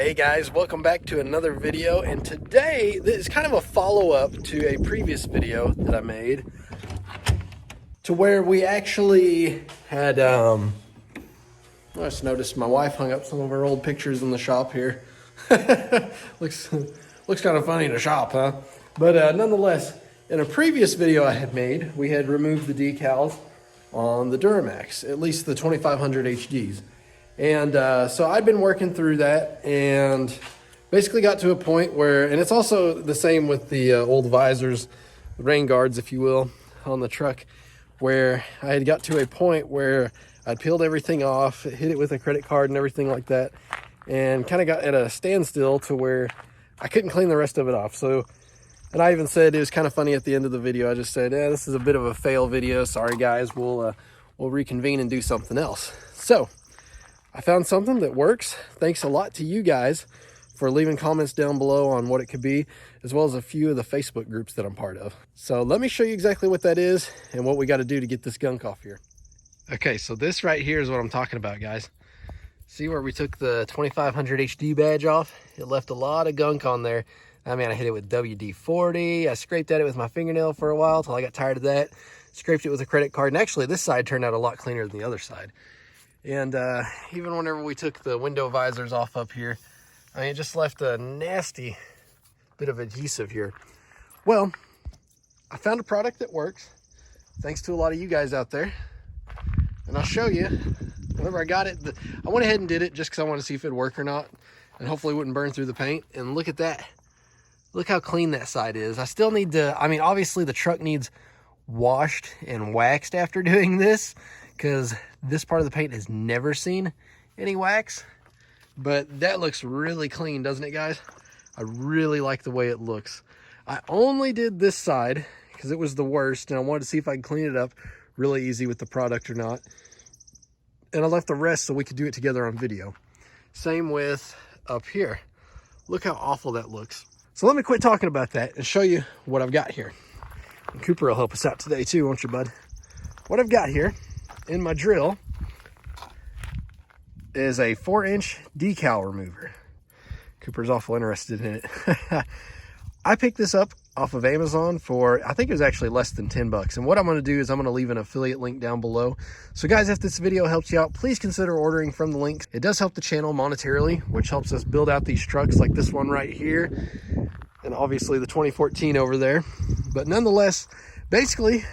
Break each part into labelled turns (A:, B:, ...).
A: Hey guys, welcome back to another video, and today this is kind of a follow-up to a previous video that I made to where we actually had I just noticed my wife hung up some of her old pictures in the shop here. looks kind of funny in the shop, huh? But nonetheless, in a previous video I had made, we had removed the decals on the Duramax, at least the 2500 HDs. And so I'd been working through that and basically got to a point where, and it's also the same with the old visors, the rain guards, if you will, on the truck, where I had got to a point where I'd peeled everything off, hit it with a credit card and everything like that, and kind of got at a standstill to where I couldn't clean the rest of it off. So, and I even said, it was kind of funny at the end of the video, I just said, yeah, this is a bit of a fail video. Sorry guys, we'll reconvene and do something else. So I found something that works. Thanks a lot to you guys for leaving comments down below on what it could be, as well as a few of the Facebook groups that I'm part of. So let me show you exactly what that is and what we got to do to get this gunk off here. Okay, so this right here is what I'm talking about, guys. See where we took the 2500 HD badge off? It left a lot of gunk on there. I mean, I hit it with WD-40. I scraped at it with my fingernail for a while till I got tired of that. Scraped it with a credit card. And actually, this side turned out a lot cleaner than the other side. And even whenever we took the window visors off up here, I mean, it just left a nasty bit of adhesive here. Well, I found a product that works, thanks to a lot of you guys out there. And I'll show you. Whenever I got it, I went ahead and did it just because I wanted to see if it'd work or not. And hopefully it wouldn't burn through the paint. And look at that. Look how clean that side is. I still need to, I mean, obviously the truck needs washed and waxed after doing this, because this part of the paint has never seen any wax. But that looks really clean, doesn't it, guys? I really like the way it looks. I only did this side because it was the worst, and I wanted to see if I could clean it up really easy with the product or not. And I left the rest so we could do it together on video. Same with up here. Look how awful that looks. So let me quit talking about that and show you what I've got here. And Cooper will help us out today too, won't you, bud? What I've got here in my drill is a 4-inch decal remover. Cooper's awful interested in it. I picked this up off of Amazon for, I think it was actually less than 10 bucks. And what I'm going to do is I'm going to leave an affiliate link down below. So guys, if this video helps you out, please consider ordering from the links. It does help the channel monetarily, which helps us build out these trucks like this one right here. And obviously the 2014 over there. But nonetheless, basically,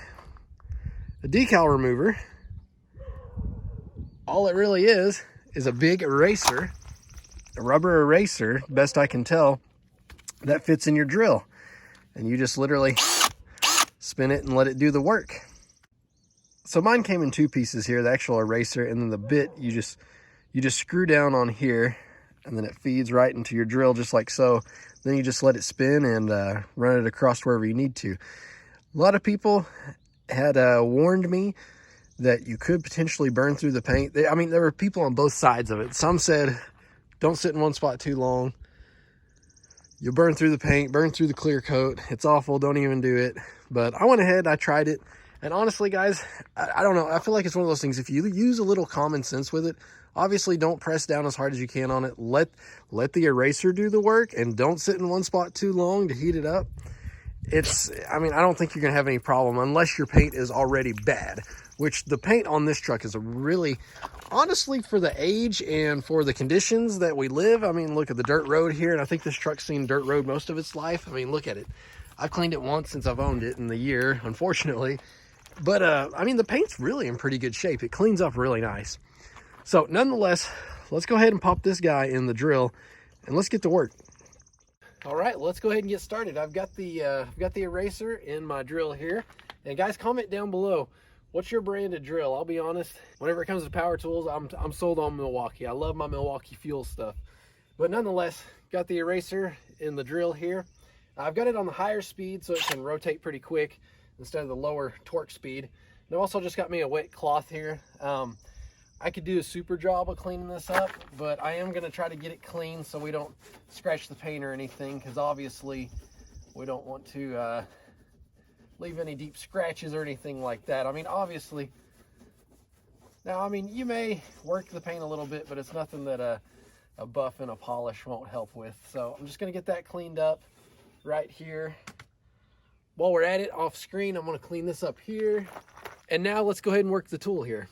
A: a decal remover, all it really is a big eraser, a rubber eraser, best I can tell, that fits in your drill. And you just literally spin it and let it do the work. So mine came in two pieces here, the actual eraser, and then the bit, you just screw down on here, and then it feeds right into your drill just like so. Then you just let it spin and run it across wherever you need to. A lot of people had warned me that you could potentially burn through the paint. I mean, there were people on both sides of it. Some said, don't sit in one spot too long. You'll burn through the paint, burn through the clear coat. It's awful, don't even do it. But I went ahead, I tried it. And honestly, guys, I don't know. I feel like it's one of those things, if you use a little common sense with it, obviously don't press down as hard as you can on it. Let the eraser do the work, and don't sit in one spot too long to heat it up. I mean, I don't think you're gonna have any problem unless your paint is already bad, which the paint on this truck is a really, honestly, for the age and for the conditions that we live. I mean, look at the dirt road here, and I think this truck's seen dirt road most of its life. I mean, look at it. I've cleaned it once since I've owned it in the year, unfortunately. But, I mean, the paint's really in pretty good shape. It cleans up really nice. So, nonetheless, let's go ahead and pop this guy in the drill, and let's get to work. All right, let's go ahead and get started. I've got the eraser in my drill here. And guys, comment down below, what's your brand of drill? I'll be honest, whenever it comes to power tools, I'm sold on Milwaukee. I love my Milwaukee fuel stuff. But nonetheless, got the eraser in the drill here. I've got it on the higher speed so it can rotate pretty quick instead of the lower torque speed. And I've also just got me a wet cloth here. I could do a super job of cleaning this up, but I am gonna try to get it clean so we don't scratch the paint or anything, because obviously we don't want to leave any deep scratches or anything like that. I mean, obviously, now, I mean, you may work the paint a little bit, but it's nothing that a buff and a polish won't help with. So I'm just gonna get that cleaned up right here. While we're at it, off screen, I'm gonna clean this up here. And now let's go ahead and work the tool here.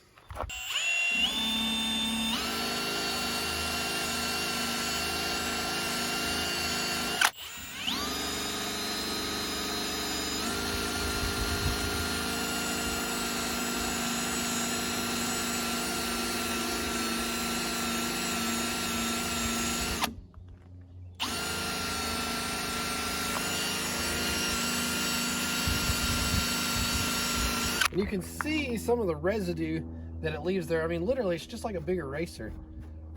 A: And you can see some of the residue that it leaves there. I mean, literally, it's just like a big eraser.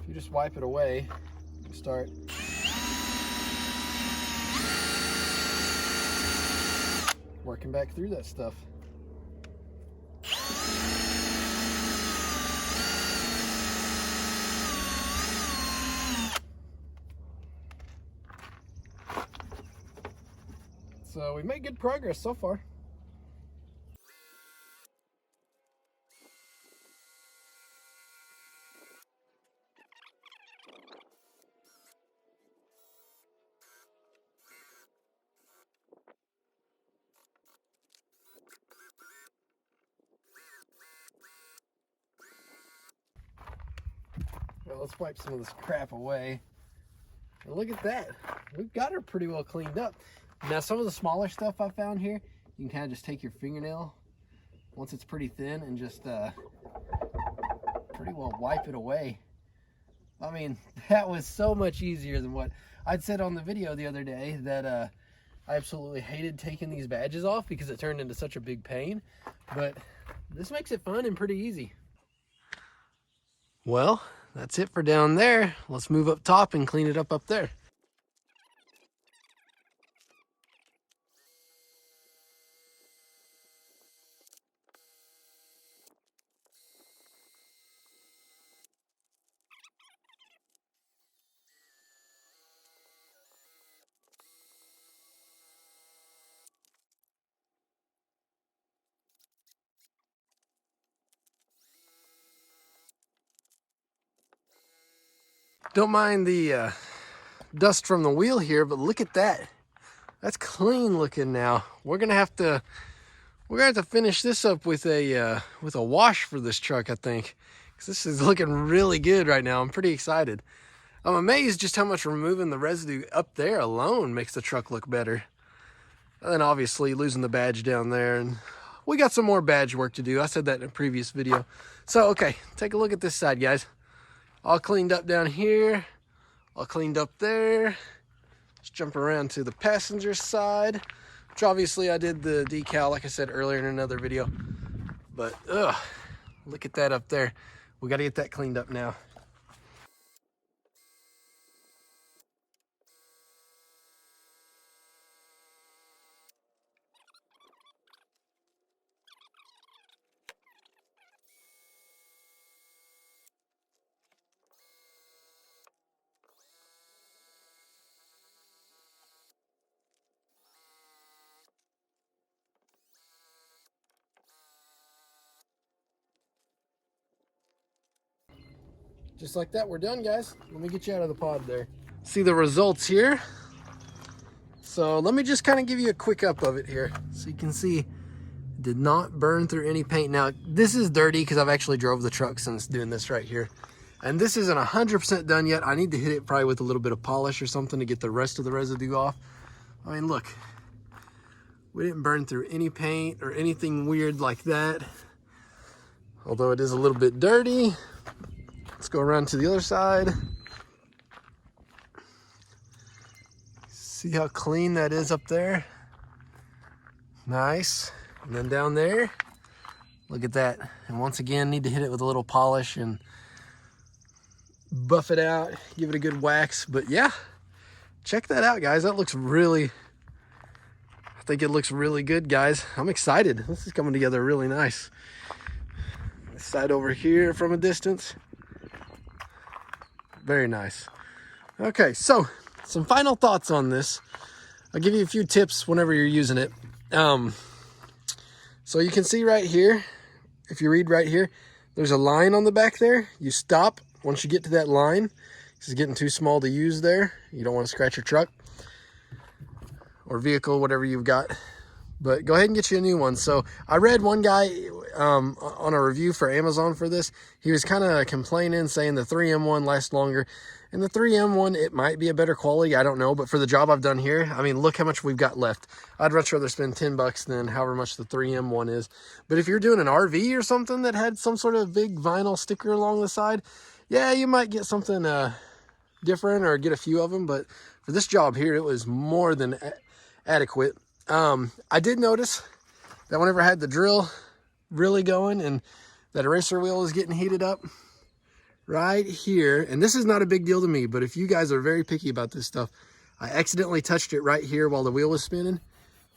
A: If you just wipe it away, you start working back through that stuff. So we've made good progress so far. Well, let's wipe some of this crap away. And look at that. We've got her pretty well cleaned up. Now, some of the smaller stuff I found here, you can kind of just take your fingernail once it's pretty thin and just pretty well wipe it away. I mean, that was so much easier than what I'd said on the video the other day, that I absolutely hated taking these badges off because it turned into such a big pain. But this makes it fun and pretty easy. Well, that's it for down there. Let's move up top and clean it up there. Don't mind the dust from the wheel here, but look at that. That's clean looking now. We're gonna have to finish this up with a wash for this truck, I think, because this is looking really good right now. I'm pretty excited. I'm amazed just how much removing the residue up there alone makes the truck look better. And then obviously losing the badge down there, and we got some more badge work to do. I said that in a previous video. So okay, take a look at this side, guys. All cleaned up down here, all cleaned up there. Let's jump around to the passenger side, which obviously I did the decal, like I said earlier in another video. But look at that up there. We got to get that cleaned up now. Just like that, we're done, guys. Let me get you out of the pod there. See the results here. So let me just kind of give you a quick up of it here. So you can see, it did not burn through any paint. Now, this is dirty because I've actually drove the truck since doing this right here. And this isn't 100% done yet. I need to hit it probably with a little bit of polish or something to get the rest of the residue off. I mean, look, we didn't burn through any paint or anything weird like that. Although it is a little bit dirty. Let's go around to the other side. See how clean that is up there? Nice. And then down there, look at that. And once again, need to hit it with a little polish and buff it out, give it a good wax. But yeah, check that out, guys. That looks really, I think it looks really good, guys. I'm excited. This is coming together really nice. This side over here from a distance. Very nice. Okay, so some final thoughts on this. I'll give you a few tips whenever you're using it. So you can see right here, if you read right here, there's a line on the back there. You stop once you get to that line. This is getting too small to use there. You don't want to scratch your truck or vehicle, whatever you've got. But go ahead and get you a new one. So I read one guy on a review for Amazon for this. He was kind of complaining, saying the 3M one lasts longer. And the 3M one, it might be a better quality, I don't know. But for the job I've done here, I mean, look how much we've got left. I'd much rather spend 10 bucks than however much the 3M one is. But if you're doing an RV or something that had some sort of big vinyl sticker along the side, yeah, you might get something different or get a few of them. But for this job here, it was more than adequate. I did notice that whenever I had the drill really going and that eraser wheel was getting heated up right here, and this is not a big deal to me, but if you guys are very picky about this stuff, I accidentally touched it right here while the wheel was spinning,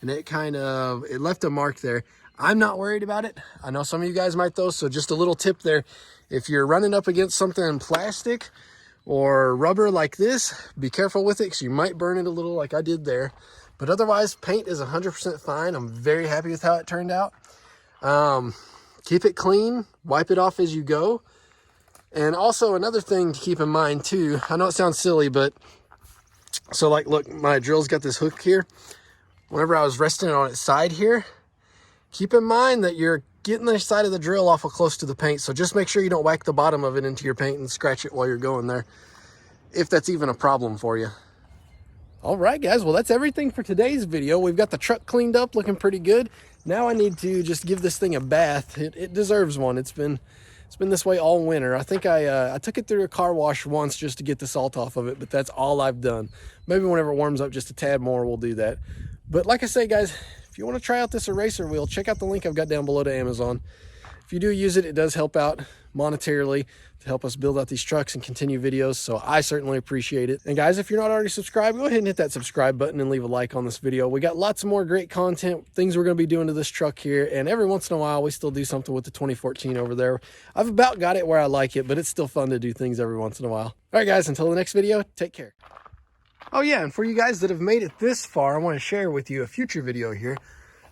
A: and it left a mark there. I'm not worried about it. I know some of you guys might though, so just a little tip there. If you're running up against something in plastic or rubber like this, be careful with it because you might burn it a little like I did there. But otherwise, paint is 100% fine. I'm very happy with how it turned out. Keep it clean, wipe it off as you go. And also another thing to keep in mind too, I know it sounds silly, but so like, look, my drill's got this hook here. Whenever I was resting it on its side here, keep in mind that you're getting the side of the drill awful close to the paint. So just make sure you don't whack the bottom of it into your paint and scratch it while you're going there, if that's even a problem for you. All right, guys, well, that's everything for today's video. We've got the truck cleaned up, looking pretty good. Now I need to just give this thing a bath. It deserves one. It's been this way all winter. I think I took it through a car wash once just to get the salt off of it, but that's all I've done. Maybe whenever it warms up just a tad more, we'll do that. But like I say, guys, if you want to try out this eraser wheel, check out the link I've got down below to Amazon. If you do use it, it does help out monetarily to help us build out these trucks and continue videos, so I certainly appreciate it. And guys, if you're not already subscribed, go ahead and hit that subscribe button and leave a like on this video. We got lots more great content, things we're going to be doing to this truck here, and every once in a while we still do something with the 2014 over there. I've about got it where I like it, but it's still fun to do things every once in a while. All right, guys, until the next video, take care. Oh yeah, and for you guys that have made it this far, I want to share with you a future video here.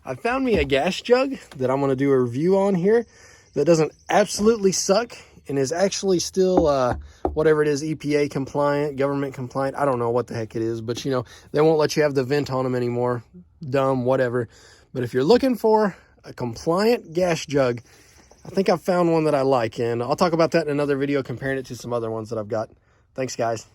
A: I found me a gas jug that I'm going to do a review on here that doesn't absolutely suck and is actually still whatever it is, EPA compliant, government compliant. I don't know what the heck it is, but you know, they won't let you have the vent on them anymore. Dumb, whatever. But if you're looking for a compliant gas jug, I think I've found one that I like, and I'll talk about that in another video comparing it to some other ones that I've got. Thanks, guys.